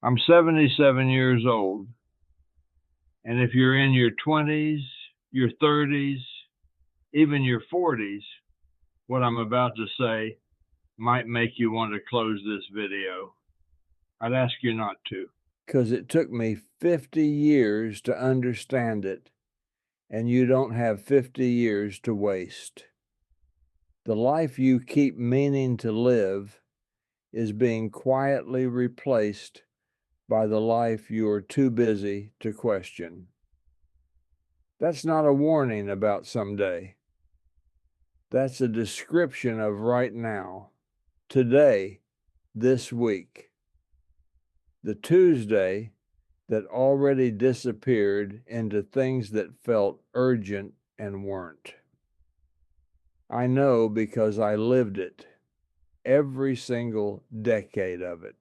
I'm 77 years old, and if you're in your 20s, your 30s, even your 40s, what I'm about to say might make you want to close this video. I'd ask you not to. Because it took me 50 years to understand it, and you don't have 50 years to waste. The life you keep meaning to live is being quietly replaced by the life you are too busy to question. That's not a warning about someday. That's a description of right now, today, this week. The Tuesday that already disappeared into things that felt urgent and weren't. I know because I lived it, every single decade of it.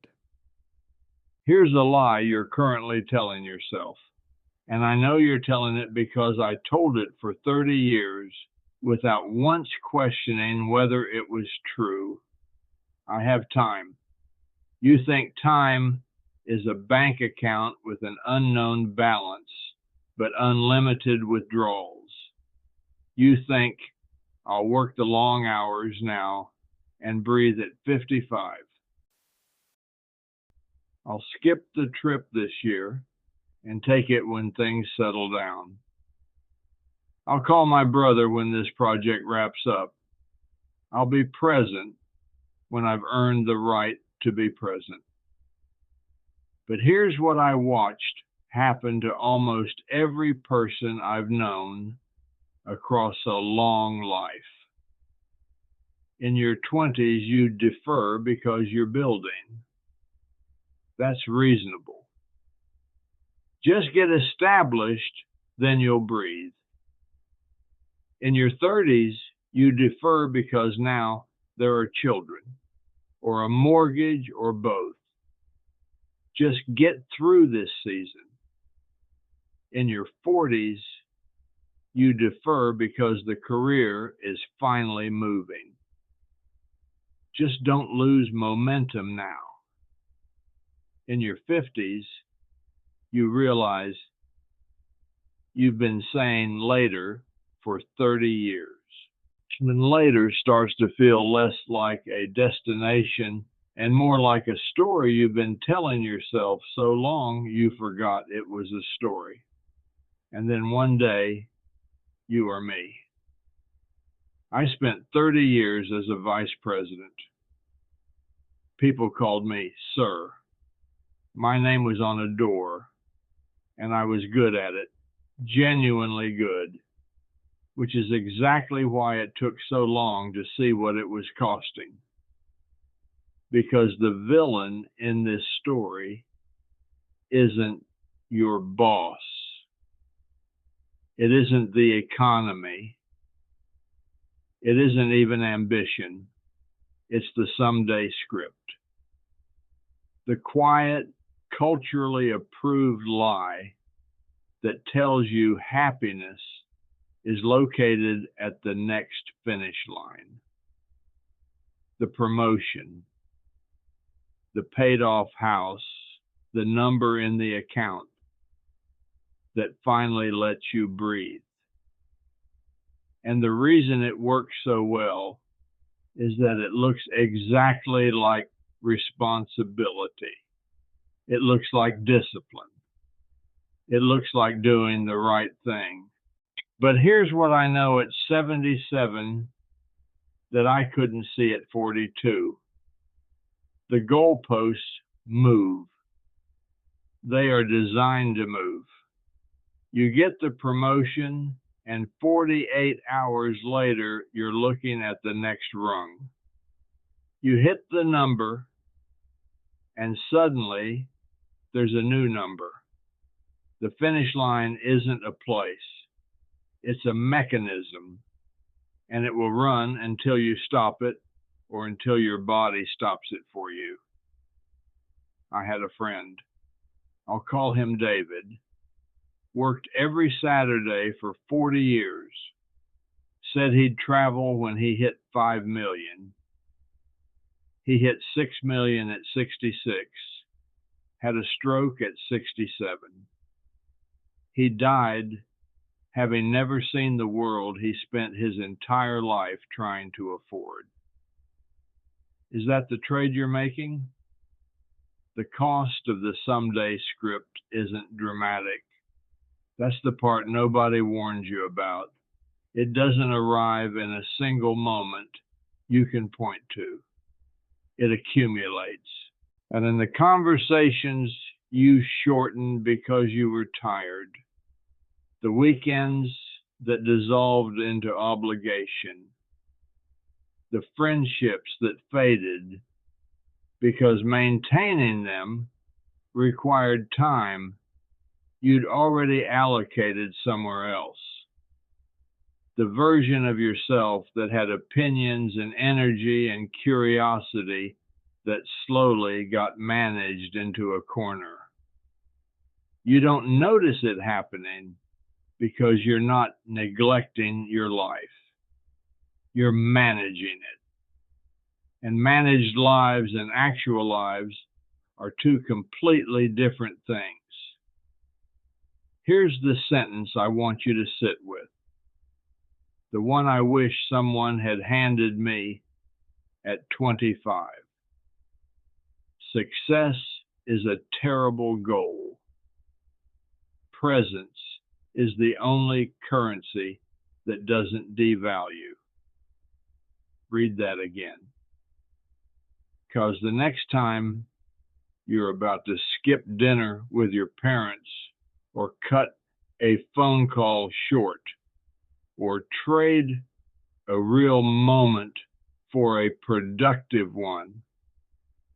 Here's a lie you're currently telling yourself. And I know you're telling it because I told it for 30 years without once questioning whether it was true. I have time. You think time is a bank account with an unknown balance, but unlimited withdrawals. You think I'll work the long hours now and breathe at 55. I'll skip the trip this year and take it when things settle down. I'll call my brother when this project wraps up. I'll be present when I've earned the right to be present. But here's what I watched happen to almost every person I've known across a long life. In your 20s, you defer because you're building. That's reasonable. Just get established, then you'll breathe. In your 30s, you defer because now there are children, or a mortgage, or both. Just get through this season. In your 40s, you defer because the career is finally moving. Just don't lose momentum now. In your 50s, you realize you've been saying later for 30 years. And later starts to feel less like a destination and more like a story you've been telling yourself so long you forgot it was a story. And then one day, you are me. I spent 30 years as a vice president. People called me Sir. My name was on a door, and I was good at it, genuinely good, which is exactly why it took so long to see what it was costing. Because the villain in this story isn't your boss. It isn't the economy. It isn't even ambition. It's the someday script. The quiet, culturally approved lie that tells you happiness is located at the next finish line. The promotion, the paid off house, the number in the account that finally lets you breathe. And the reason it works so well is that it looks exactly like responsibility. It looks like discipline. It looks like doing the right thing. But here's what I know at 77 that I couldn't see at 42. The goalposts move. They are designed to move. You get the promotion, and 48 hours later, you're looking at the next rung. You hit the number, and suddenly there's a new number. The finish line isn't a place. It's a mechanism, and it will run until you stop it or until your body stops it for you. I had a friend. I'll call him David. Worked every Saturday for 40 years. Said he'd travel when he hit 5 million. He hit 6 million at 66. had a stroke at 67. He died having never seen the world he spent his entire life trying to afford. Is that the trade you're making? The cost of the someday script isn't dramatic. That's the part nobody warns you about. It doesn't arrive in a single moment you can point to. It accumulates. And in the conversations you shortened because you were tired, the weekends that dissolved into obligation, the friendships that faded because maintaining them required time you'd already allocated somewhere else. The version of yourself that had opinions and energy and curiosity that slowly got managed into a corner. You don't notice it happening because you're not neglecting your life. You're managing it. And managed lives and actual lives are two completely different things. Here's the sentence I want you to sit with. The one I wish someone had handed me at 25. Success is a terrible goal. Presence is the only currency that doesn't devalue. Read that again. Because the next time you're about to skip dinner with your parents, or cut a phone call short, or trade a real moment for a productive one,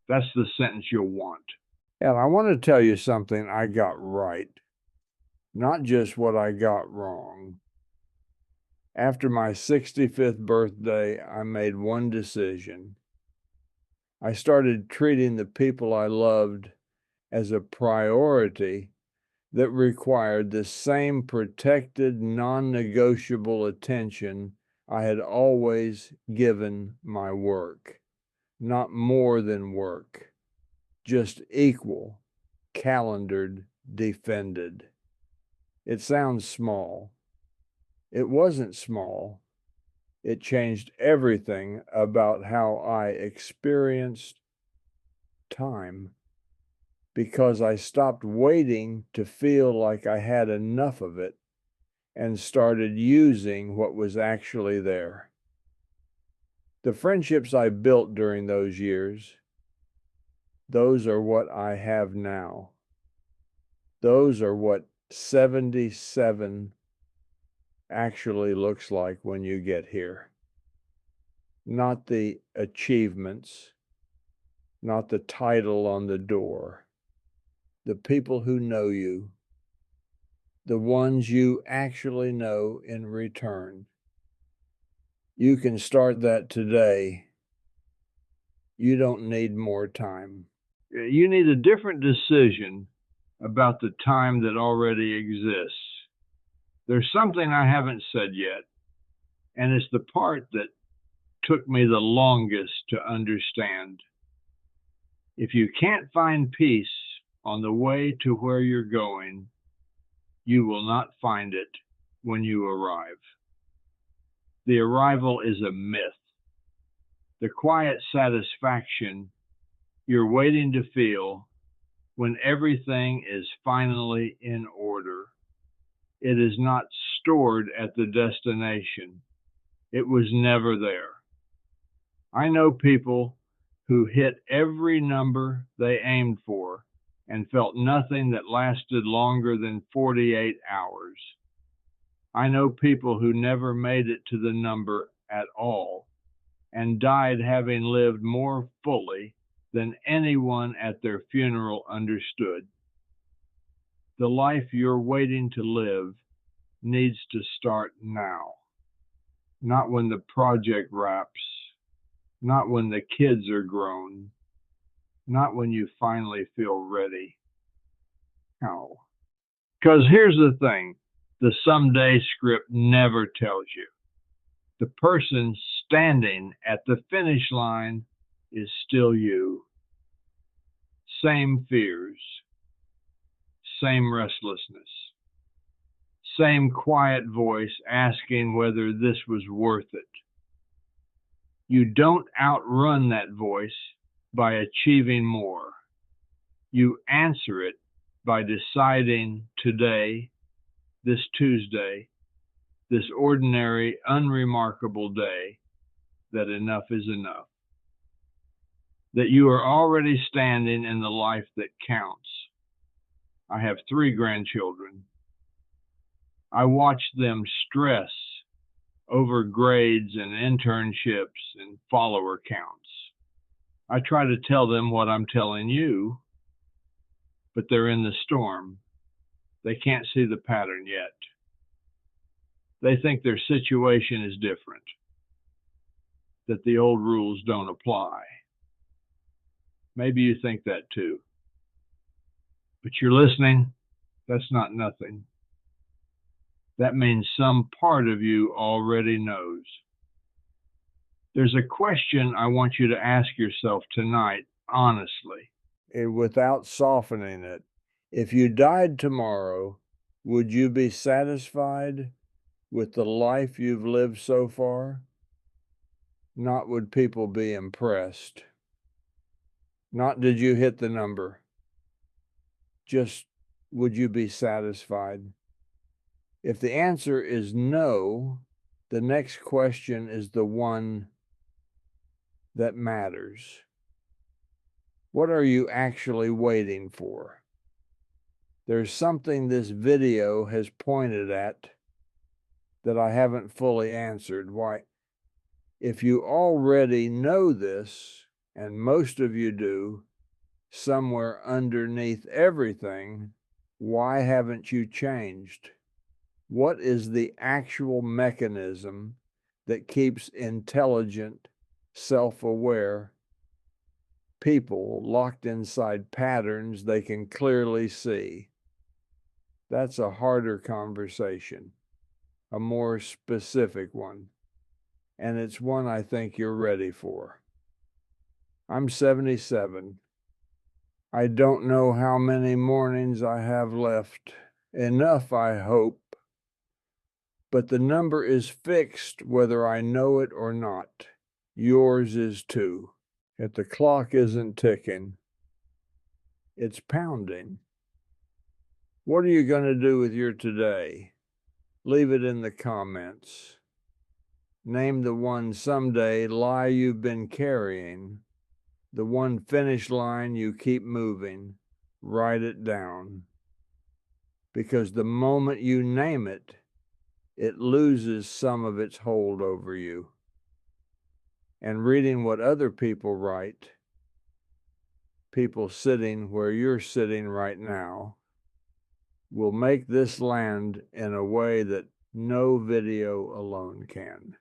that's the sentence you'll want. And I want to tell you something I got right, not just what I got wrong. After my 65th birthday, I made one decision. I started treating the people I loved as a priority that required the same protected, non-negotiable attention I had always given my work. Not more than work, just equal, calendared, defended. It sounds small. It wasn't small. It changed everything about how I experienced time, because I stopped waiting to feel like I had enough of it and started using what was actually there. The friendships I built during those years, those are what I have now. Those are what 77 actually looks like when you get here. Not the achievements, not the title on the door. The people who know you, the ones you actually know in return. You can start that today. You don't need more time. You need a different decision about the time that already exists. There's something I haven't said yet, and it's the part that took me the longest to understand. If you can't find peace on the way to where you're going, you will not find it when you arrive. The arrival is a myth. The quiet satisfaction you're waiting to feel when everything is finally in order. It is not stored at the destination. It was never there. I know people who hit every number they aimed for and felt nothing that lasted longer than 48 hours. I know people who never made it to the number at all and died having lived more fully than anyone at their funeral understood. The life you're waiting to live needs to start now, not when the project wraps, not when the kids are grown, not when you finally feel ready. No. Because here's the thing, the someday script never tells you. The person standing at the finish line is still you. same fears, same restlessness, same quiet voice asking whether this was worth it. You don't outrun that voice by achieving more. You answer it by deciding today, this Tuesday, this ordinary, unremarkable day, that enough is enough. That you are already standing in the life that counts. I have 3 grandchildren. I watch them stress over grades and internships and follower counts. I try to tell them what I'm telling you, but they're in the storm. They can't see the pattern yet. They think their situation is different, that the old rules don't apply. Maybe you think that too. But you're listening, that's not nothing. That means some part of you already knows. There's a question I want you to ask yourself tonight, honestly. Without softening it. If you died tomorrow, would you be satisfied with the life you've lived so far? Not would people be impressed. Not did you hit the number. Just would you be satisfied? If the answer is no, the next question is the one that matters. What are you actually waiting for? There's something this video has pointed at that I haven't fully answered. Why, if you already know this, and most of you do, somewhere underneath everything, why haven't you changed? What is the actual mechanism that keeps intelligent, self-aware people locked inside patterns they can clearly see? That's a harder conversation, a more specific one, and it's one I think you're ready for. I'm 77. I don't know how many mornings I have left. Enough, I hope. But the number is fixed whether I know it or not. Yours is too. If the clock isn't ticking, it's pounding. What are you going to do with your today? Leave it in the comments. Name the one someday lie you've been carrying, the one finish line you keep moving. Write it down. Because the moment you name it, it loses some of its hold over you. And reading what other people write, people sitting where you're sitting right now, will make this land in a way that no video alone can.